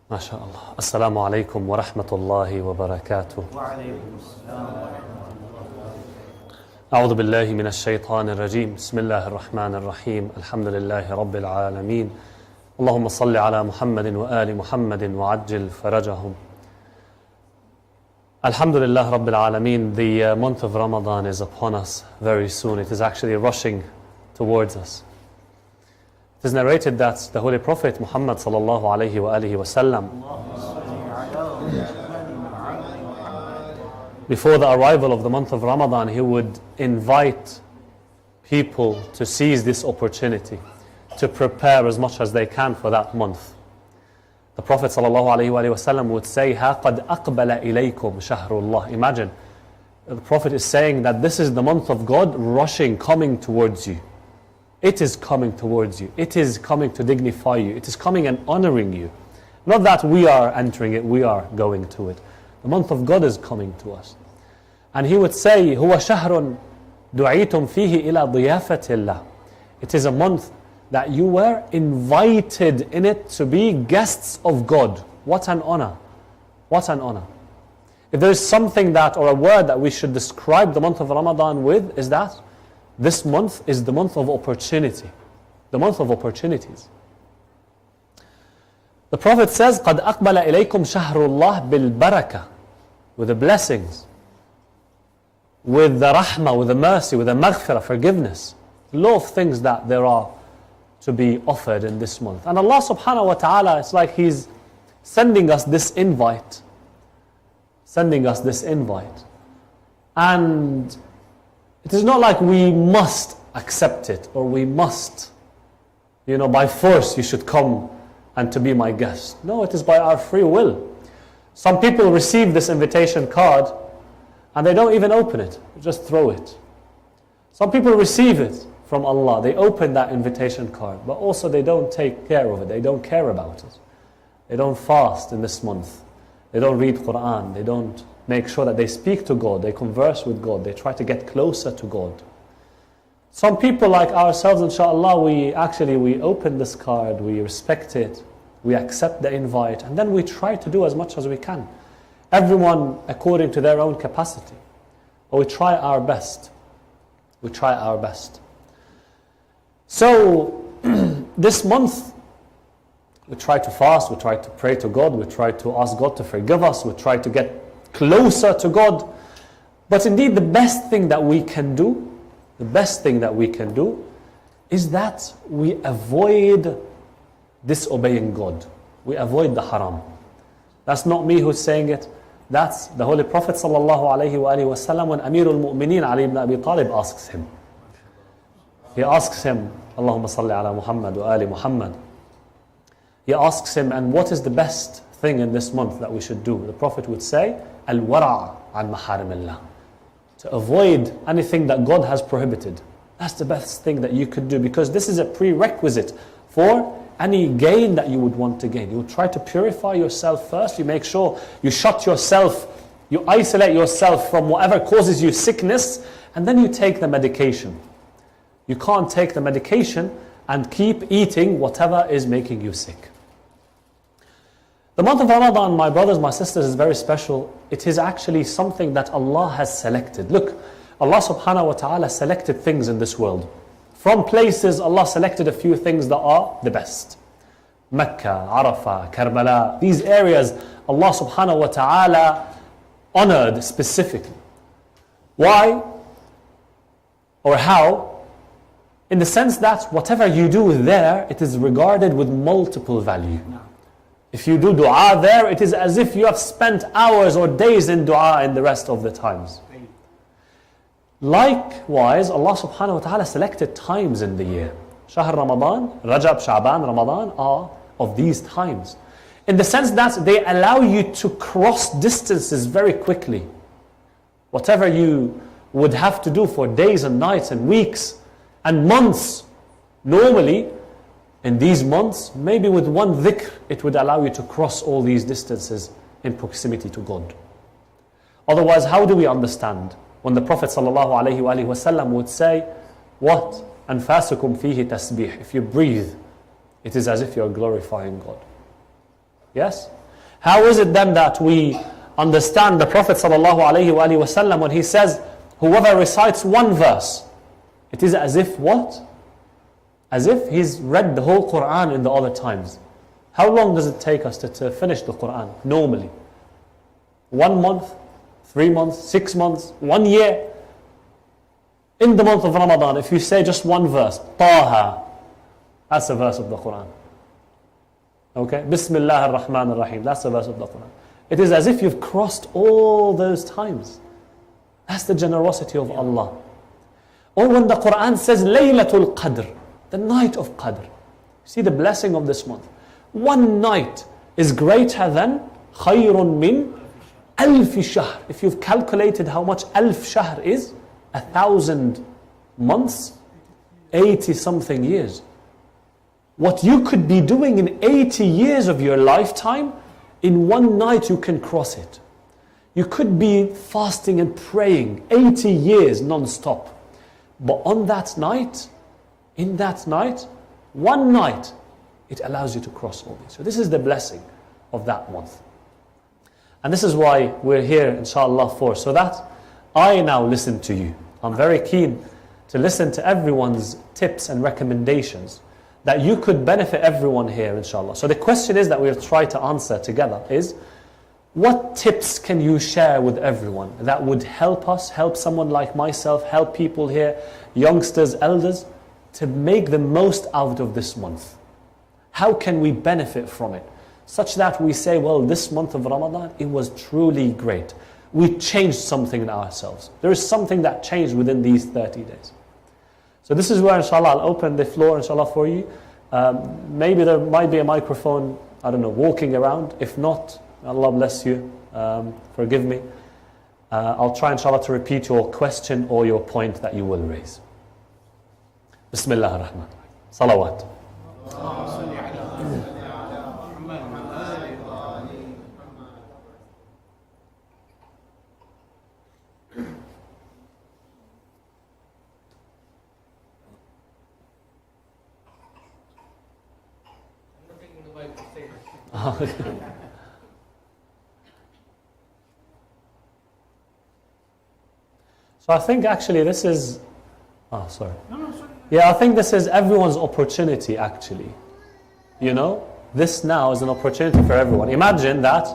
ما شاء الله. Assalamu alaikum wa rahmatullahi wa barakatuh. أعوذ بالله من الشيطان الرجيم. بسم الله الرحمن الرحيم. الحمد لله رب العالمين. اللهم صل على محمد وآل محمد وعجل فرجهم. Alhamdulillah Rabbil Alameen. The month of Ramadan is upon us very soon. It is actually rushing towards us. It is narrated that the Holy Prophet Muhammad sallallahu alayhi wa alihi wasallam, before the arrival of the month of Ramadan, he would invite people to seize this opportunity, to prepare as much as they can for that month. The Prophet sallallahu alayhi wa alihi wasallam would say, "Ha qad aqbala ilaykum shahrullah." Imagine, the Prophet is saying that this is the month of God rushing, coming towards you. It is coming towards you. It is coming to dignify you. It is coming and honoring you. Not that we are entering it, we are going to it. The month of God is coming to us. And he would say, هُوَ شَهْرٌ دُعِيتُمْ فِيهِ إِلَى ضِيَافَةِ اللَّهِ. It is a month that you were invited in it to be guests of God. What an honor. What an honor. If there is something that, or a word that we should describe the month of Ramadan with, is that this month is the month of opportunity. The month of opportunities. The Prophet says, قَدْ أَقْبَلَ إِلَيْكُمْ شَهْرُ اللَّهِ بِالْبَرَكَةِ. With the blessings, with the rahmah, with the mercy, with the maghfirah, forgiveness. A lot of things that there are to be offered in this month. And Allah subhanahu wa ta'ala, it's like He's sending us this invite. Sending us this invite. And it is not like we must accept it, or we must, by force you should come and to be my guest. No, it is by our free will. Some people receive this invitation card and they don't even open it, they just throw it. Some people receive it from Allah, they open that invitation card, but also they don't take care of it, they don't care about it. They don't fast in this month, they don't read Quran, they don't make sure that they speak to God, they converse with God, they try to get closer to God. Some people like ourselves, inshallah, we open this card, we respect it, we accept the invite, and then we try to do as much as we can. Everyone according to their own capacity. But we try our best. We try our best. So, this month, we try to fast, we try to pray to God, we try to ask God to forgive us, we try to get closer to God. But indeed the best thing that we can do, is that we avoid disobeying God. We avoid the haram. That's not me who's saying it. That's the Holy Prophet sallallahu alayhi wa alihi wasallam when Amirul Mu'mineen Ali ibn Abi Talib asks him. He asks him, Allahumma salli ala Muhammad wa ali Muhammad. He asks him, and what is the best thing in this month that we should do? The Prophet would say, Al-wara' an maharimillah. To avoid anything that God has prohibited. That's the best thing that you could do, because this is a prerequisite for any gain that you would want to gain. You try to purify yourself first. You make sure you shut yourself, you isolate yourself from whatever causes you sickness, and then you take the medication. You can't take the medication and keep eating whatever is making you sick. The month of Ramadan, my brothers, my sisters, is very special. It is actually something that Allah has selected. Look, Allah subhanahu wa ta'ala selected things in this world. From places, Allah selected a few things that are the best. Mecca, Arafah, Karbala, these areas Allah subhanahu wa ta'ala honored specifically. Why? Or how? In the sense that whatever you do there, it is regarded with multiple value. If you do dua there, it is as if you have spent hours or days in dua in the rest of the times. Likewise, Allah subhanahu wa ta'ala selected times in the year. Shahr Ramadan, Rajab, Sha'ban, Ramadan are of these times. In the sense that they allow you to cross distances very quickly. Whatever you would have to do for days and nights and weeks and months, normally, in these months, maybe with one dhikr, it would allow you to cross all these distances in proximity to God. Otherwise, how do we understand when the Prophet ﷺ would say, what? أَنفَاسُكُمْ فِيهِ تَسْبِيحٌ. If you breathe, it is as if you are glorifying God. Yes? How is it then that we understand the Prophet ﷺ when he says, whoever recites one verse, it is as if what? As if he's read the whole Quran in the other times. How long does it take us to finish the Quran normally? 1 month, 3 months, 6 months, 1 year. In the month of Ramadan, if you say just one verse, Taha, that's a verse of the Quran. Okay? Bismillah ar-Rahman ar-Rahim, that's a verse of the Quran. It is as if you've crossed all those times. That's the generosity of Allah. Or when the Quran says Laylatul Qadr, the night of Qadr. See the blessing of this month. One night is greater than khayrun min alfi shahr. If you've calculated how much alf shahr is, 1,000 months, 80 something years. What you could be doing in 80 years of your lifetime, in one night you can cross it. You could be fasting and praying 80 years non-stop. But on that night, in that night, one night, it allows you to cross all these. So this is the blessing of that month. And this is why we're here, inshallah, so that I now listen to you. I'm very keen to listen to everyone's tips and recommendations that you could benefit everyone here, inshallah. So the question is that we'll try to answer together is, what tips can you share with everyone that would help us, help someone like myself, help people here, youngsters, elders, to make the most out of this month? How can we benefit from it? Such that we say, well, this month of Ramadan, it was truly great. We changed something in ourselves. There is something that changed within these 30 days. So this is where, inshallah, I'll open the floor, inshallah, for you. Maybe there might be a microphone, I don't know, walking around. If not, Allah bless you. Forgive me. I'll try, inshallah, to repeat your question or your point that you will raise. Bismillah ar-Rahman. Salawat. So I think actually this is, sorry. Yeah, I think this is everyone's opportunity actually. You know, this now is an opportunity for everyone. Imagine that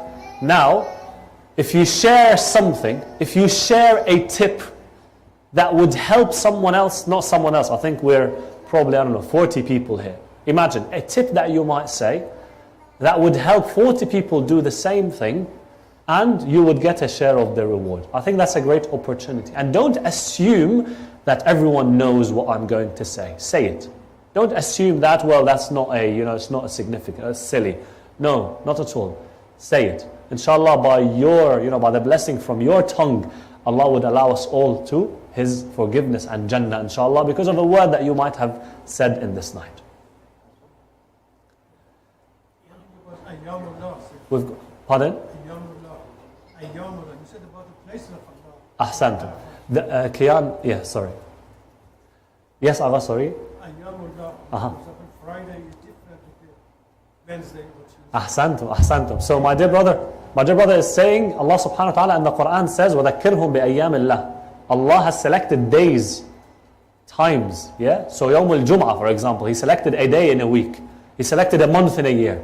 now, if you share something, if you share a tip that would help someone else, not someone else, I think we're probably, 40 people here. Imagine a tip that you might say that would help 40 people do the same thing, and you would get a share of the reward. I think that's a great opportunity. And don't assume that everyone knows what I'm going to say. Say it. Don't assume that, well, that's not it's not a significant, it's silly. No, not at all. Say it. Inshallah, by the blessing from your tongue, Allah would allow us all to His forgiveness and Jannah, inshallah, because of a word that you might have said in this night. Pardon? You said about the places of Allah. Ahsantum. Kiyan, yeah, sorry. Yes, Agha, sorry. Friday is different to Wednesday. Ahsantum. So my dear brother is saying, Allah subhanahu wa ta'ala in the Quran says, وَذَكِّرْهُمْ بِأَيَّامِ اللَّهِ. Allah has selected days, times, yeah? So Yawm al-Jum'ah, for example, He selected a day in a week. He selected a month in a year.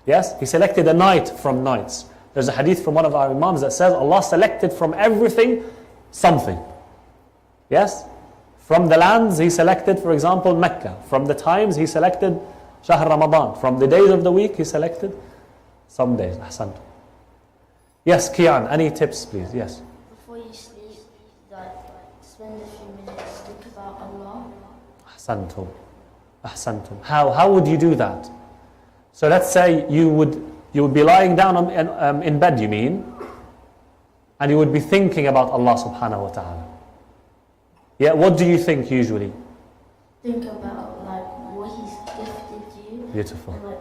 Yes? He selected a night from nights. There's a hadith from one of our imams that says Allah selected from everything something. Yes? From the lands He selected, for example, Mecca. From the times He selected Shahr Ramadan. From the days of the week He selected some days. Ahsantum. Yes, Kiyan, any tips please? Yes. Before you sleep, spend a few minutes, think about Allah. Ahsantum. How would you do that? So let's say you would be lying down in bed, you mean, and you would be thinking about Allah subhanahu wa ta'ala. Yeah, what do you think usually? Think about what He's gifted you. Beautiful. And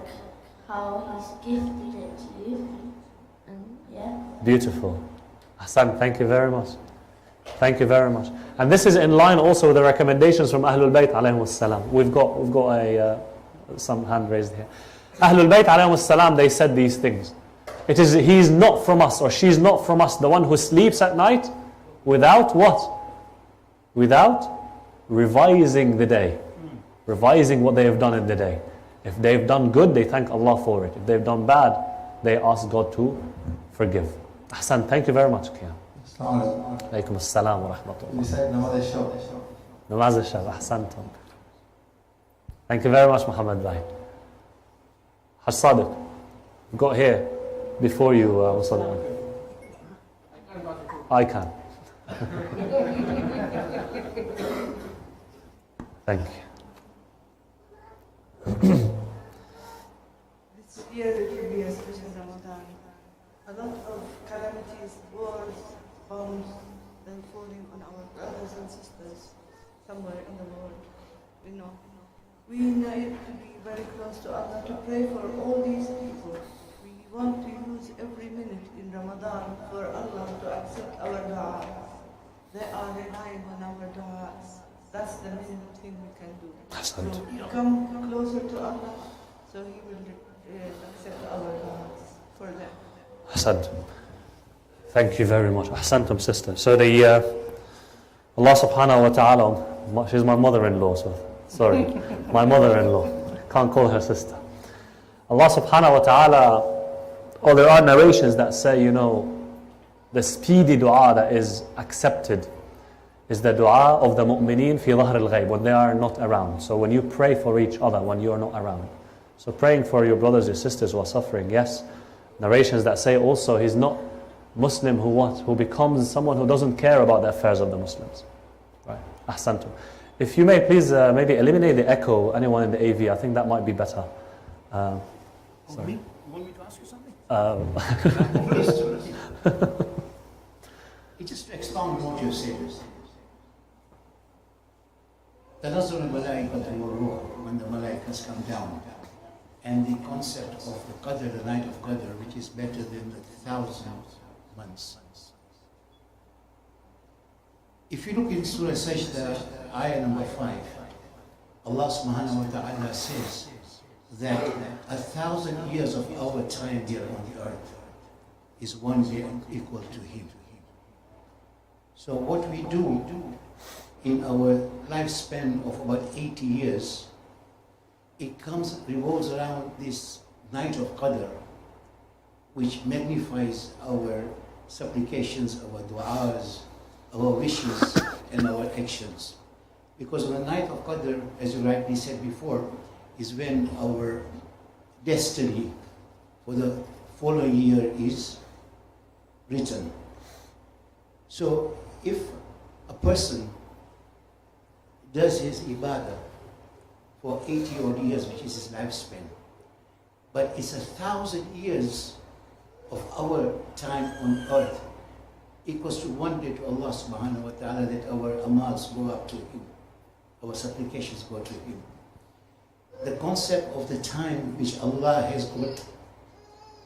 how He's gifted it to you. And yeah. Beautiful. Hassan, thank you very much. Thank you very much. And this is in line also with the recommendations from Ahlul Bayt alayhimus salam. We've got some hand raised here. Ahlul Bayt alayhim salam, they said these things. It is, he's not from us or she's not from us, the one who sleeps at night without what? Without revising the day. Revising what they have done in the day. If they've done good, they thank Allah for it. If they've done bad, they ask God to forgive. Ahsan, thank you very much, Kian. Alaykum as-salam wa rahmatullah. You said Namaz al-Shab. Namaz al-Shab, ahsantum. Thank you very much, Muhammad Bhai. Haj Sadiq, you got here before you, Musallam. I can. Thank you. This year it will be a special Ramadan. A lot of calamities, wars, bombs, then falling on our brothers and sisters somewhere in the world. We need to be very close to Allah to pray for all these people. We want to use every minute in Ramadan for Allah to accept our dua. They are relying on our du'as. That's the minimum thing we can do. So we come closer to Allah, so He will accept our du'as for them. Ahsantum. Thank you very much. Ahsantum, sister. So Allah subhanahu wa ta'ala, she's my mother-in-law, so sorry, my mother-in-law. Can't call her sister. Allah subhanahu wa ta'ala, or there are narrations that say, the speedy dua that is accepted is the dua of the mu'mineen fi dhahr al-ghayb, when they are not around. So when you pray for each other when you are not around. So praying for your brothers, your sisters who are suffering, yes. Narrations that say also he's not Muslim who becomes someone who doesn't care about the affairs of the Muslims. Right? Ahsantum. If you may please maybe eliminate the echo, anyone in the AV, I think that might be better. Sorry. You want me to ask you something? It's just to expound on what you said. تنزل الملائكة والروح, when the malaikas come down, and the concept of the Qadr, the night of Qadr, which is better than the 1,000 months. If you look in Surah Sajda, ayah number 5, Allah subhanahu wa ta'ala says that 1,000 years of our time here on the earth is one day equal to Him. So what we do in our lifespan of about 80 years, it revolves around this night of Qadr, which magnifies our supplications, our du'as, our wishes and our actions. Because on the night of Qadr, as you rightly said before, is when our destiny for the following year is written. So if a person does his ibadah for 80 odd years, which is his lifespan, but it's 1,000 years of our time on earth, equals to one day to Allah subhanahu wa ta'ala, that our amals go up to Him, our supplications go to Him. The concept of the time which Allah has got,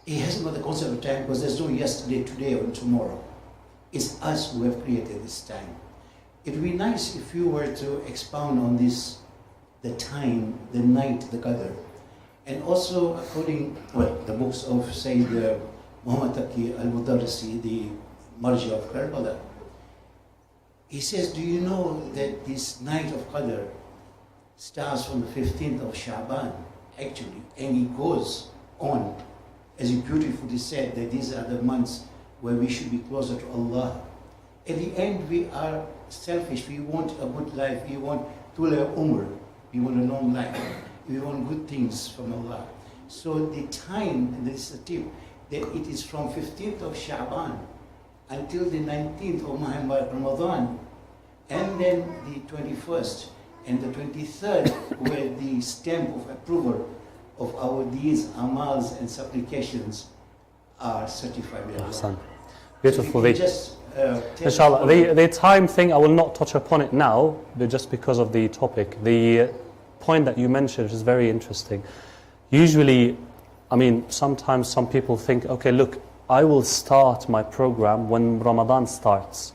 He hasn't got the concept of time because there's no yesterday, today or tomorrow. It's us who have created this time. It would be nice if you were to expound on this, the time, the night, the Qadr. And also according to the books of Sayyid Muhammad Taqi al-Mudarrisi, the Marji of Karbala, he says, do you know that this night of Qadr starts from the 15th of Sha'ban, actually, and it goes on, as he beautifully said, that these are the months where we should be closer to Allah. At the end, we are selfish. We want a good life. We want tula umr. We want a long life. We want good things from Allah. So the time, and this is a tip, that it is from 15th of Sha'ban until the 19th of Ramadan, and then the 21st and the 23rd, where the stamp of approval of our deeds, amals and supplications are certified by Allah. Beautiful. So Inshallah, the time thing, I will not touch upon it now, but just because of the topic. The point that you mentioned is very interesting. Usually, sometimes some people think, okay, look, I will start my program when Ramadan starts.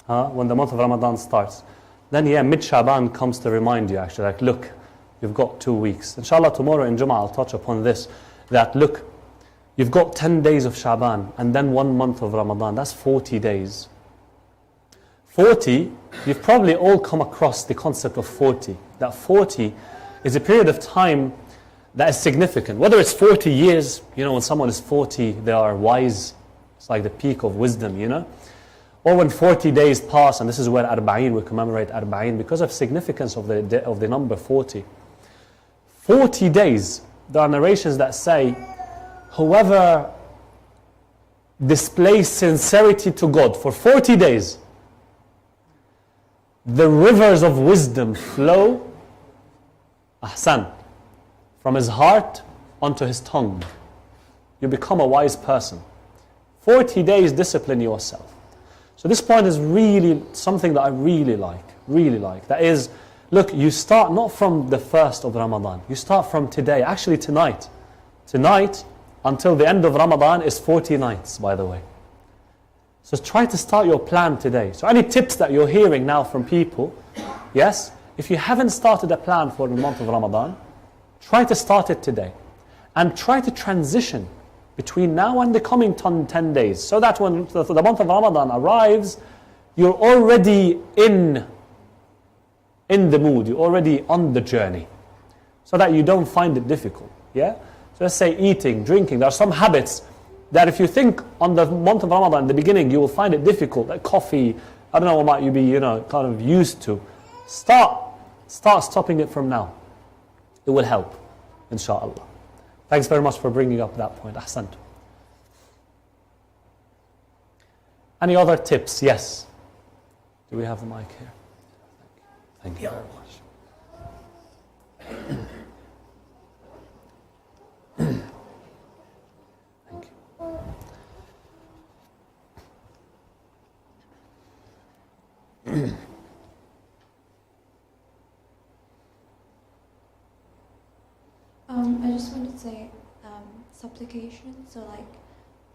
When the month of Ramadan starts. Then mid-Shaban comes to remind you actually, like, look, you've got 2 weeks. Inshallah, tomorrow in Jum'ah I'll touch upon this. That look, you've got 10 days of Sha'ban and then 1 month of Ramadan. That's 40 days. 40, you've probably all come across the concept of 40. That 40 is a period of time that is significant. Whether it's 40 years, when someone is 40, they are wise. It's like the peak of wisdom, Or when 40 days pass, and this is where Arba'een, we commemorate Arba'een, because of significance of the number 40. 40 days, there are narrations that say, whoever displays sincerity to God for 40 days, the rivers of wisdom flow, ahsan, from his heart onto his tongue. You become a wise person. 40 days, discipline yourself. So this point is really something that I really like. That is, look, you start not from the first of Ramadan. You start from today, actually tonight. Tonight, until the end of Ramadan is 40 nights, by the way. So try to start your plan today. So any tips that you're hearing now from people, yes, if you haven't started a plan for the month of Ramadan, try to start it today. And try to transition between now and the coming 10 days. So that when the month of Ramadan arrives, you're already in the mood. You're already on the journey. So that you don't find it difficult. Yeah? So let's say eating, drinking. There are some habits that if you think on the month of Ramadan in the beginning, you will find it difficult. Like coffee, I don't know what might you be, kind of used to. Start stopping it from now. It will help, inshallah. Thanks very much for bringing up that point. Ahsant. Any other tips? Yes. Do we have the mic here? Thank you very much. Thank you. I just wanted to say supplication. So like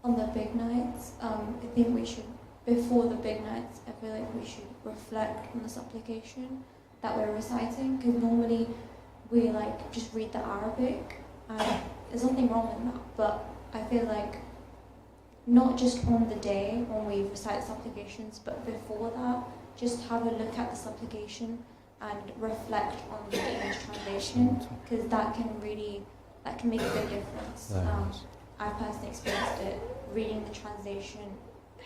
on the big nights, I think we should, before the big nights, I feel like we should reflect on the supplication that we're reciting, because normally we like just read the Arabic, and there's nothing wrong in that, but I feel like not just on the day when we recite supplications, but before that, just have a look at the supplication and reflect on the English translation, because that can make a big difference. I personally experienced it. Reading the translation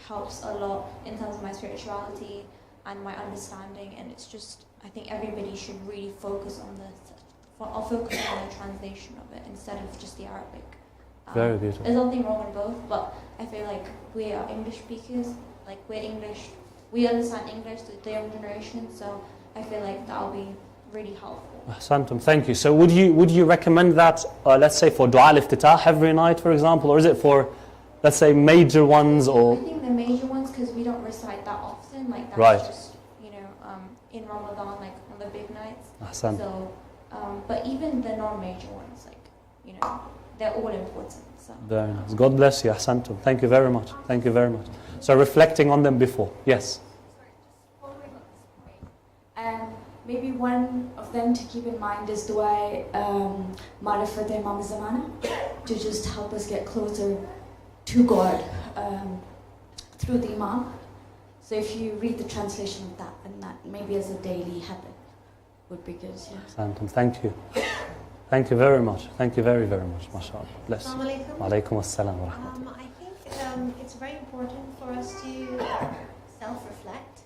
helps a lot in terms of my spirituality and my understanding, and it's just, I think everybody should really focus on the translation of it instead of just the Arabic. Very beautiful. There's nothing wrong in both, but I feel like we are English speakers, like we're English, we understand English, the younger generation, so I feel like that'll be really helpful. Ahsantum, thank you. So would you recommend that, let's say for Dua al-Iftitah every night, for example, or is it for, let's say, major ones? Or I think the major ones, because we don't recite that often, like that's right. just, in Ramadan, like on the big nights. Ahsan. So, but even the non-major ones, like, they're all important. So. Very nice. God bless you. Ahsantum. Thank you very much. Thank you very much. So reflecting on them before. Yes. Maybe one of them to keep in mind is Dua Marifat Imam Zamana, to just help us get closer to God through the Imam. So if you read the translation of that, and that maybe as a daily habit would be good. Yeah. Thank you. Thank you very much. Thank you very, very much. MashaAllah. Bless you. Assalamu alaikum. Wa alaikum assalam wa rahmatullah. I think it's very important for us to self-reflect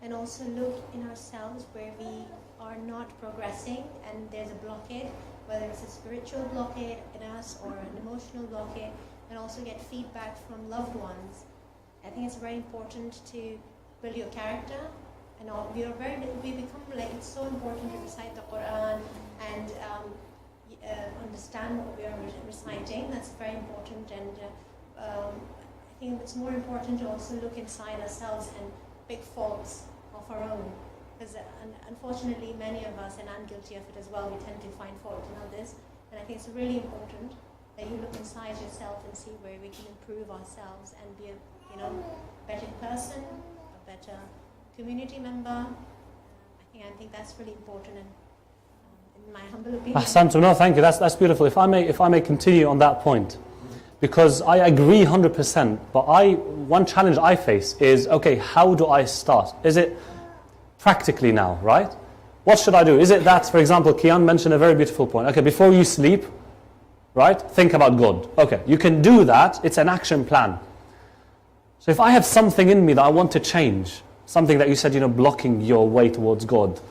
and also look in ourselves where we are not progressing and there's a blockade, whether it's a spiritual blockade in us or an emotional blockade, and also get feedback from loved ones. I think it's very important to build your character, and we become like, it's so important to recite the Quran and understand what we are reciting. That's very important, and I think it's more important to also look inside ourselves and pick faults of our own, because unfortunately many of us, and I'm guilty of it as well, we tend to find fault in others, and I think it's really important that you look inside yourself and see where we can improve ourselves and be a better person, a better community member. I think that's really important in in my humble opinion. Ahsantum, no, thank you. That's beautiful. If I may continue on that point, because I agree 100%. But one challenge I face is, okay, how do I start? Is it practically now, right? What should I do? Is it that, for example, Kian mentioned a very beautiful point. Okay, before you sleep, right, think about God. Okay, you can do that. It's an action plan. So if I have something in me that I want to change, something that you said, blocking your way towards God,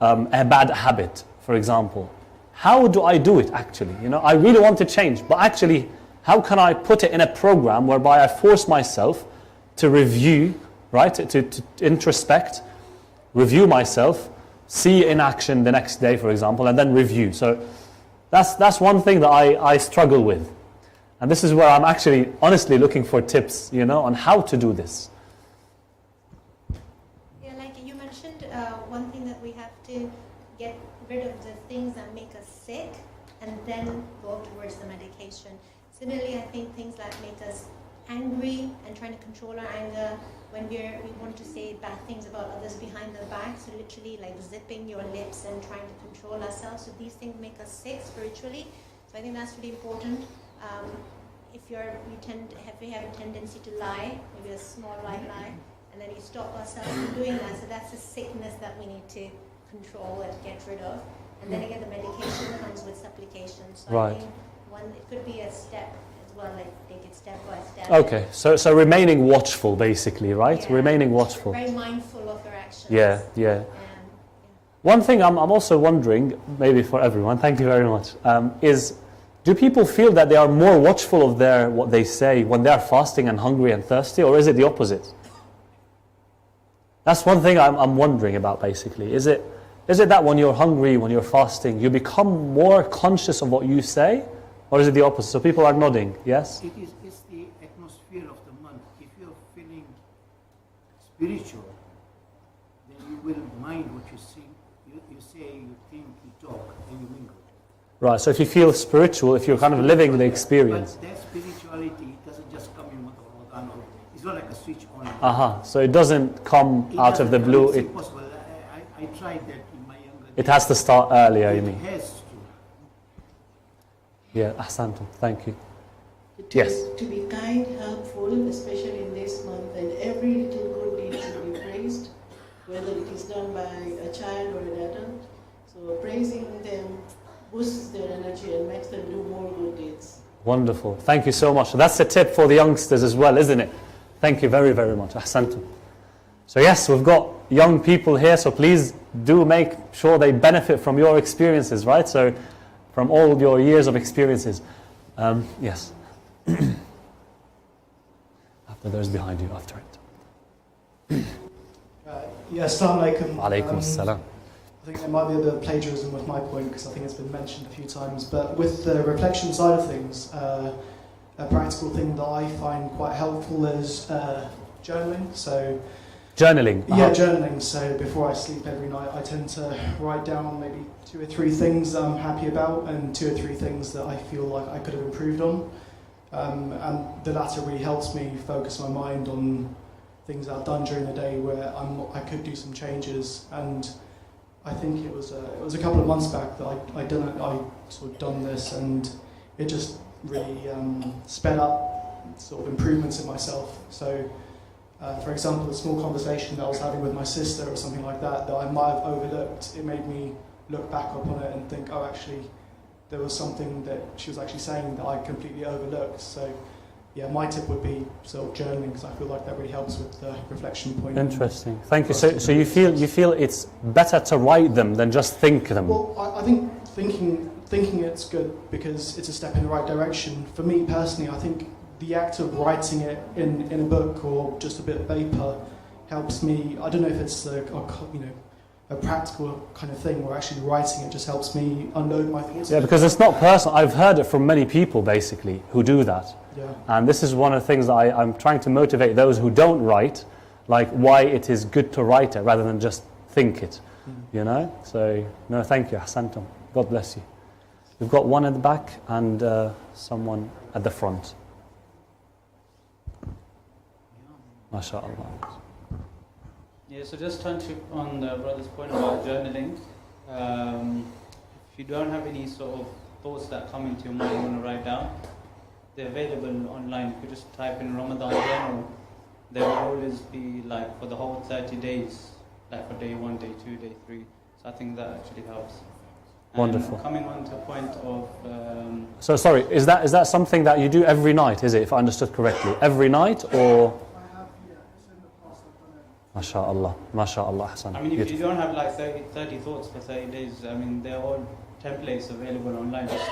a bad habit, for example, how do I do it actually? I really want to change, but actually, how can I put it in a program whereby I force myself to review, right, to introspect, review myself, see in action the next day, for example, and then review. So that's one thing that I struggle with. And this is where I'm actually honestly looking for tips, on how to do this. Yeah, like you mentioned, one thing that we have to get rid of the things that make us sick and then go towards the medication. Similarly, I think things that make us angry and trying to control our anger when we want to say bad things about others behind their back, so literally like zipping your lips and trying to control ourselves. So these things make us sick spiritually. So I think that's really important. If we have a tendency to lie, maybe a small white lie, and then you stop ourselves from doing that. So that's a sickness that we need to control and get rid of. And then again, the medication comes with supplication. So Right. I think it could be a step as well, like take it step by step. Okay, so remaining watchful, basically, right? Yeah. Remaining watchful. Very mindful of your actions. Yeah. One thing I'm also wondering, maybe for everyone, thank you very much, is do people feel that they are more watchful of what they say when they are fasting and hungry and thirsty, or is it the opposite? That's one thing I'm wondering about, basically. Is it that when you're hungry, when you're fasting, you become more conscious of what you say, or is it the opposite? So people are nodding, yes? It's the atmosphere of the month. If you're feeling spiritual, then you will mind what you say, you think, you talk, and you mingle. Right, so if you feel spiritual, if you're kind of living the experience. But that spirituality doesn't just come in Month of Ramadan. It's not like a switch on. So it doesn't come out of the blue. It's impossible. I tried that in my younger days. It has to start earlier, you mean? It has to. Yeah, ahsantum, thank you. Yes. To be kind, helpful, especially in this month, and every little good deed should be praised, whether it is done by a child or an adult. So praising them boosts their energy and makes them do more good deeds. Wonderful, thank you so much. So that's a tip for the youngsters as well, isn't it? Thank you very, very much. Ahsantum. So yes, we've got young people here, so please do make sure they benefit from your experiences, right? So from all your years of experiences. Yes. After those behind you, after it. Yeah, assalamu alaikum. Alaikum assalam. I think there might be a bit of plagiarism with my point because I think it's been mentioned a few times. But with the reflection side of things, a practical thing that I find quite helpful is journaling. So journaling? Yeah, journaling. So before I sleep every night, I tend to write down maybe 2 or 3 things that I'm happy about and 2 or 3 things that I feel like I could have improved on. And the latter really helps me focus my mind on things that I've done during the day where I could do some changes. And I think it was a couple of months back that I sort of done this, and it just really sped up sort of improvements in myself. So, for example, a small conversation that I was having with my sister or something like that I might have overlooked, it made me look back upon it and think, oh, actually, there was something that she was actually saying that I completely overlooked. So, yeah, my tip would be sort of journaling, because I feel like that really helps with the reflection point. Interesting. Thank you. So you feel it's better to write them than just think them? Well, I think thinking it's good because it's a step in the right direction. For me personally, I think the act of writing it in a book or just a bit of paper helps me. I don't know if it's a practical kind of thing, where actually writing it just helps me unload my thoughts. Yeah, because it's not personal. I've heard it from many people, basically, who do that. Yeah. And this is one of the things that I'm trying to motivate those who don't write, like why it is good to write it rather than just think it, you know? So, no, thank you, ahsantum. God bless you. We've got one at the back and someone at the front. MashaAllah. Yeah, so just touch on the brother's point about journaling. If you don't have any sort of thoughts that come into your mind you want to write down, they're available online. If you just type in Ramadan Journal, there will always be like for the whole 30 days, like for day 1, day 2, day 3. So I think that actually helps. Wonderful. And coming on to a point of... So sorry, is that something that you do every night, is it, if I understood correctly? Every night or? MashaAllah, MashaAllah, Hassan. I mean, if you don't have like 30 thoughts for 30 days, I mean, they're all templates available online. Just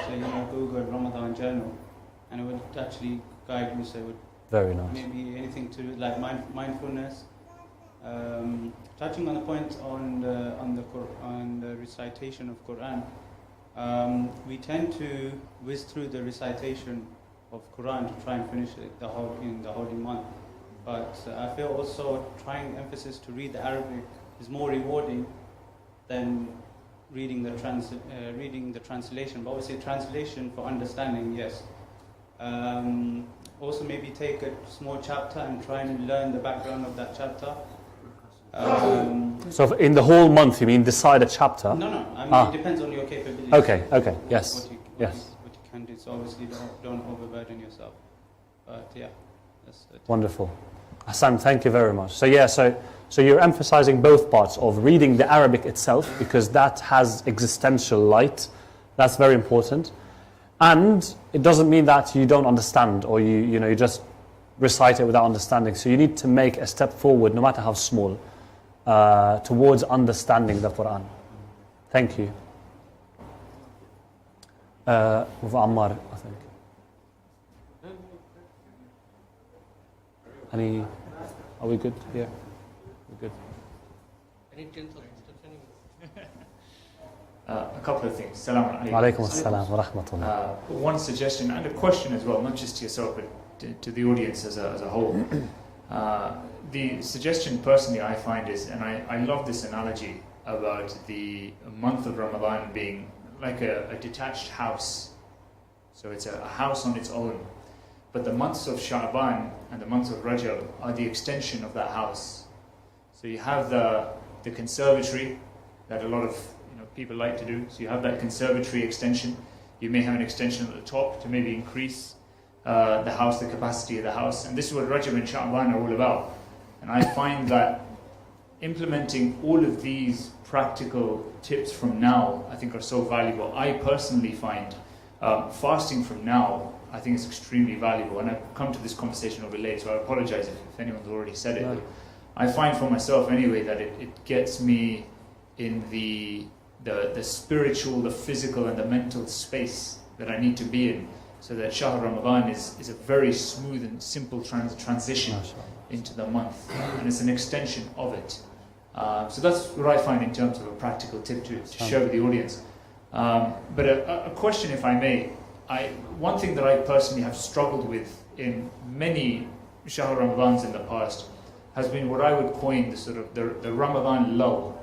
Google Ramadan Journal, and it would actually guide you. So it would very nice. Maybe anything to do with like mindfulness. Touching on the point on the recitation of Quran, we tend to whiz through the recitation of Quran to try and finish it in the holy month. But I feel also trying emphasis to read the Arabic is more rewarding than reading the translation. But obviously, translation for understanding, yes. Also, maybe take a small chapter and try and learn the background of that chapter. So in the whole month, you mean decide a chapter? No. I mean, it depends on your capabilities. Okay, yes. What you can do. So obviously, don't overburden yourself. But yeah, that's it. Wonderful. Hassan, thank you very much. So yeah, so you're emphasizing both parts of reading the Arabic itself, because that has existential light. That's very important. And it doesn't mean that you don't understand, or you just recite it without understanding. So you need to make a step forward, no matter how small, towards understanding the Quran. Thank you. With Ammar, I think. Are we good here? We're good. A couple of things. Assalamu alaikum. Alaikum assalam wa rahmatullah. One suggestion and a question as well, not just to yourself, but to the audience as a whole. The suggestion personally I find is, and I love this analogy about the month of Ramadan being like a detached house. So it's a house on its own. But the months of Sha'ban and the months of Rajab are the extension of that house. So you have the conservatory that a lot of people like to do. So you have that conservatory extension. You may have an extension at the top to maybe increase the house, the capacity of the house. And this is what Rajab and Sha'ban are all about. And I find that implementing all of these practical tips from now, I think, are so valuable. I personally find fasting from now, I think, is extremely valuable. And I've come to this conversation over late, so I apologize if anyone's already said it. No. I find for myself anyway that it gets me in the spiritual, the physical and the mental space that I need to be in, so that Shahr Ramadan is a very smooth and simple transition into the month, and it's an extension of it. So that's what I find in terms of a practical tip to share with the audience. But a question, if I may. One thing that I personally have struggled with in many Shahr Ramadans in the past has been what I would coin the Ramadan lull.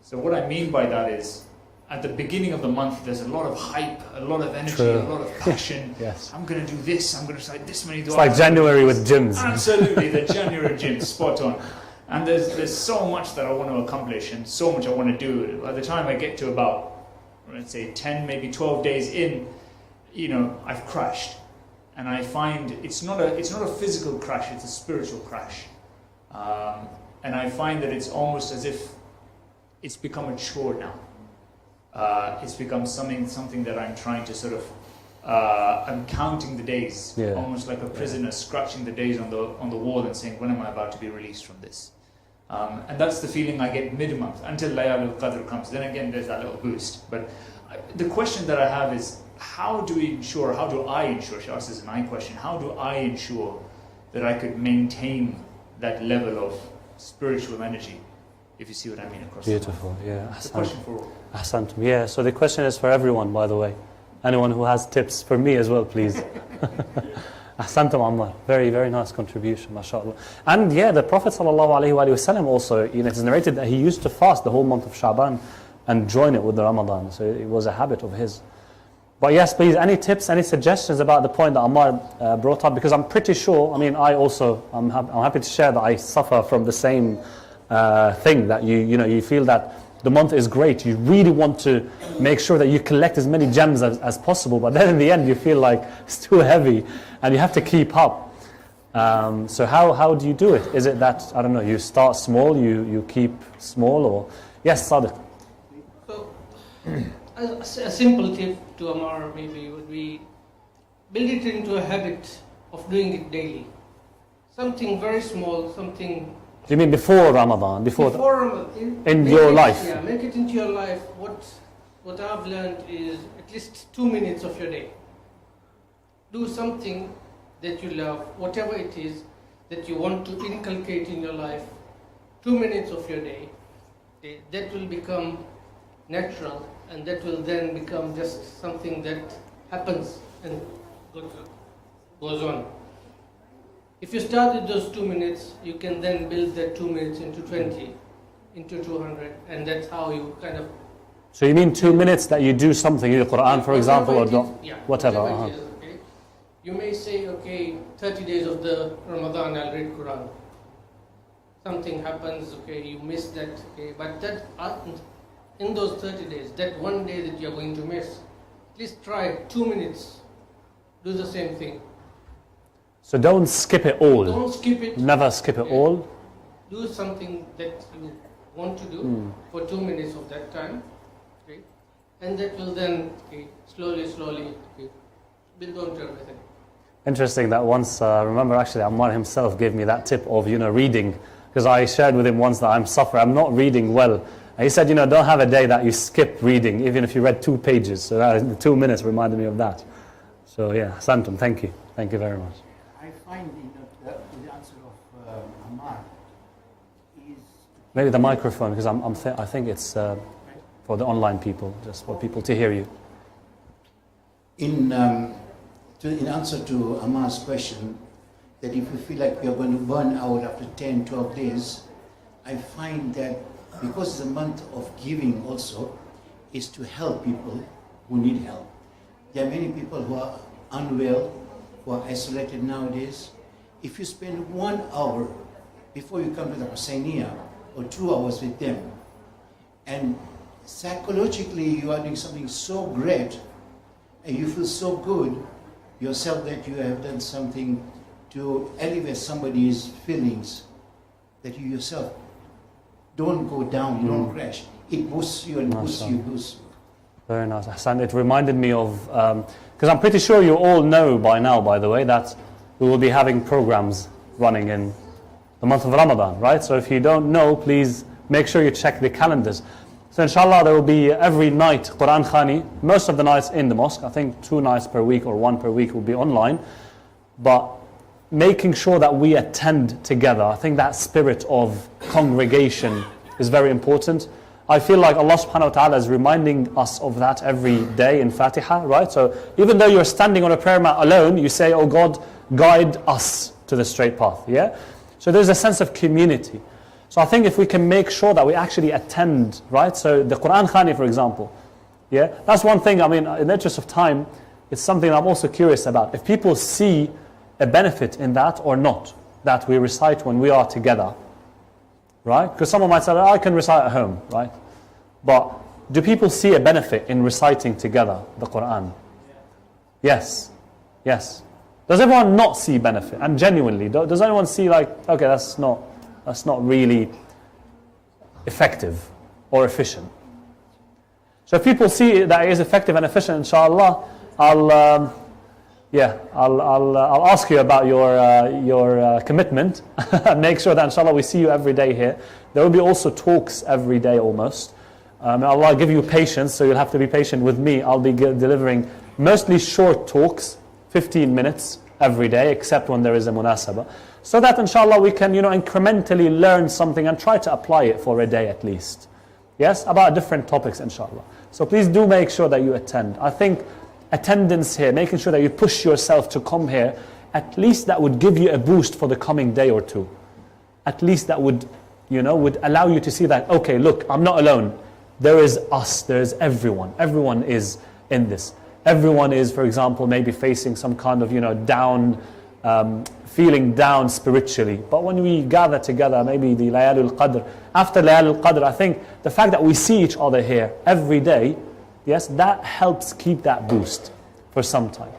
So what I mean by that is, at the beginning of the month, there's a lot of hype, a lot of energy, a lot of passion. Yes. I'm going to do this, I'm going to recite this many du'as. It's like January with gyms. Absolutely, the January gyms, spot on. And there's so much that I want to accomplish and so much I want to do. By the time I get to about, let's say, 10, maybe 12 days in, I've crashed. And I find it's not a physical crash, it's a spiritual crash. And I find that it's almost as if it's become a chore now. It's become something that I'm trying to I'm counting the days, almost like a prisoner scratching the days on the wall and saying, when am I about to be released from this? And that's the feeling I get mid-month until Layal al-Qadr comes. Then again, there's that little boost. But the question that I have is, how do I ensure, Shah, this is an I question, how do I ensure that I could maintain that level of spiritual energy, if you see what I mean across Beautiful, the month? yeah. It's a question for all. Ahsantum. Yeah, so the question is for everyone, by the way. Anyone who has tips for me as well, please. Ahsantum Ammar. Very, very nice contribution, mashallah. And yeah, the Prophet ﷺ also, it is narrated that he used to fast the whole month of Sha'ban and join it with the Ramadan. So it was a habit of his. But yes, please, any tips, any suggestions about the point that Ammar brought up? Because I'm pretty sure, I'm happy to share that I suffer from the same thing, that you feel that the month is great. You really want to make sure that you collect as many gems as possible, but then in the end you feel like it's too heavy and you have to keep up. So how do you do it? Is it that, I don't know, you start small, you keep small, or... Yes, Sadiq. So, a simple tip to Amar maybe would be, build it into a habit of doing it daily. Something very small, something... Do you mean before Ramadan? Before Ramadan. In your life? Yeah, make it into your life. What I've learned is at least 2 minutes of your day. Do something that you love, whatever it is that you want to inculcate in your life. 2 minutes of your day. Okay, that will become natural, and that will then become just something that happens and goes on. If you start with those 2 minutes, you can then build that 2 minutes into 20, into 200, and that's how you kind of... So you mean 2 minutes that you do something, in the Quran, for example, or whatever? Whatever it is, okay? You may say, okay, 30 days of the Ramadan, I'll read Quran. Something happens, okay, you miss that, okay, but that in those 30 days, that one day that you're going to miss, at least try 2 minutes, do the same thing. So don't skip it all. Don't skip it. Never skip it all. Do something that you want to do for 2 minutes of that time, okay? And that will then, okay, slowly, okay, build on to everything. Interesting that once, remember actually Ammar himself gave me that tip of, reading, because I shared with him once that I'm not reading well. And he said, don't have a day that you skip reading, even if you read 2 pages. So that, the 2 minutes reminded me of that. So yeah, Santum, thank you. Thank you very much. I find the answer of Ammar is... Maybe the microphone, because I think it's for the online people, just for people to hear you. In answer to Ammar's question, that if you feel like you're going to burn out after 10, 12 days, I find that because the month of giving also is to help people who need help. There are many people who are unwell, who are isolated nowadays. If you spend 1 hour before you come to the Hussainiya, or 2 hours with them, and psychologically you are doing something so great, and you feel so good yourself that you have done something to elevate somebody's feelings, that you yourself don't go down, you don't crash. It boosts you and boosts you. Very nice, Hassan. It reminded me of, because I'm pretty sure you all know by now, by the way, that we will be having programs running in the month of Ramadan, right? So if you don't know, please make sure you check the calendars. So inshallah there will be every night Quran Khani, most of the nights in the mosque. I think 2 nights per week or 1 per week will be online. But making sure that we attend together, I think that spirit of congregation is very important. I feel like Allah subhanahu wa ta'ala is reminding us of that every day in Fatiha, right? So even though you're standing on a prayer mat alone, you say, oh God, guide us to the straight path, yeah? So there's a sense of community. So I think if we can make sure that we actually attend, right? So the Quran Khani, for example, yeah? That's one thing, I mean, in the interest of time, it's something I'm also curious about. If people see a benefit in that or not, that we recite when we are together, right? Because someone might say, oh, I can recite at home, right? But do people see a benefit in reciting together the Quran? Yes. Yes. Does everyone not see benefit? And genuinely, does anyone see like, okay, that's not really effective or efficient? So if people see that it is effective and efficient, inshallah, I'll ask you about your commitment and make sure that inshallah we see you every day here. There will be also talks every day almost. Allah give you patience, so you'll have to be patient with me. I'll be delivering mostly short talks, 15 minutes every day, except when there is a munasabah. So that inshallah we can incrementally learn something and try to apply it for a day at least. Yes, about different topics inshallah. So please do make sure that you attend. I think attendance here, making sure that you push yourself to come here, at least that would give you a boost for the coming day or two. At least that would allow you to see that, okay, look, I'm not alone. There is us, there is everyone. Everyone is in this. Everyone is, for example, maybe facing some kind of, down feeling down spiritually. But when we gather together, maybe the Layalul Qadr, after Layalul Qadr, I think the fact that we see each other here every day, yes, that helps keep that boost for some time.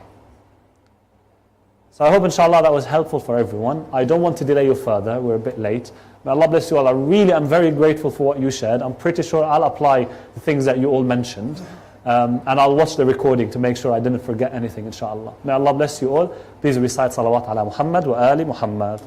So I hope inshallah that was helpful for everyone. I don't want to delay you further, we're a bit late. May Allah bless you all. I'm very grateful for what you shared. I'm pretty sure I'll apply the things that you all mentioned. And I'll watch the recording to make sure I didn't forget anything inshallah. May Allah bless you all. Please recite salawat ala Muhammad wa ali Muhammad.